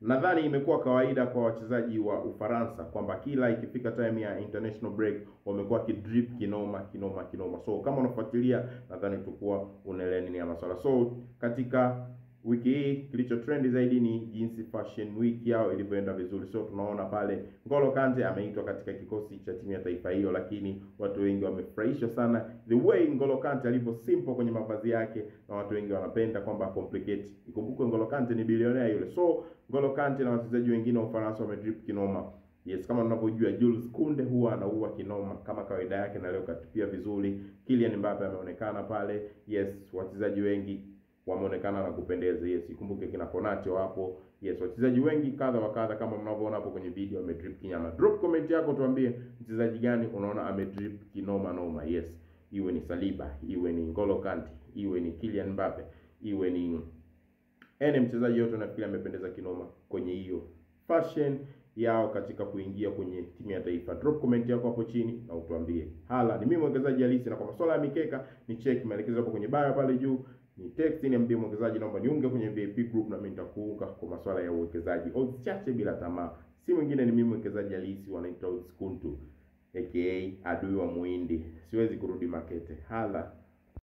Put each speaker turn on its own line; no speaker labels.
Nadhani imekuwa kawaida kwa wachezaji wa Ufaransa kwamba kila ikifika time ya international break wamekuwa kidrip kinoma. So kama unafuatilia, nadhani tukua unaelewa nini ya masuala. So katika wiki hii kilicho trend zaidi ni jinsi fashion week yao ilivyoenda vizuri. So tunaona pale N'Golo Kante ameitwa katika kikosi cha timu ya taifa hiyo, lakini watu wengi wamefurahishwa sana the way N'Golo Kante alivyo simple kwenye mavazi yake, na watu wengi wanapenda kwamba complicate. Ikumbuke N'Golo Kante ni bilionea yule. So N'Golo Kante na wachezaji wengine wa Ufaransa wamedrip kinoma. Yes, kama tunavyojua Jules Kounde huwa anaua kinoma kama kawaida yake, na leo katupia vizuri. Kylian Mbappe ameonekana pale. Yes, wachezaji wengi wameonekana na kupendeza. Yes, ikumbuke kina Konate wapo. Yes, wachezaji wengi kadha wa kadha kama mnavyoona hapo kwenye video amedrip kinyama. Drop comment yako tuambie mchezaji gani unaona amedrip kinoma. Yes, iwe ni Saliba, iwe ni N'Golo Kante, iwe ni Kylian Mbappe, iwe ni mchezaji yote nafikiri amependeza kinoma kwenye hiyo fashion yao katika kuingia kwenye timu ya taifa. Drop comment yako hapo chini na utuambie. Hala, ni mimi mwekezaji halisi, na kwa masuala ya mikeka ni check maelekezo hapo kwenye bio pale juu. Ni text ni ambie mwekezaji naomba niunge kwenye VIP group, na mimi nitakuunga kwa masuala ya uwekezaji. Odds chache bila tamaa. Si mwingine ni mimi mwekezaji halisi, wanaita Odds Kuntu aka adui wa Muhindi. Siwezi kurudi Makete. Hala.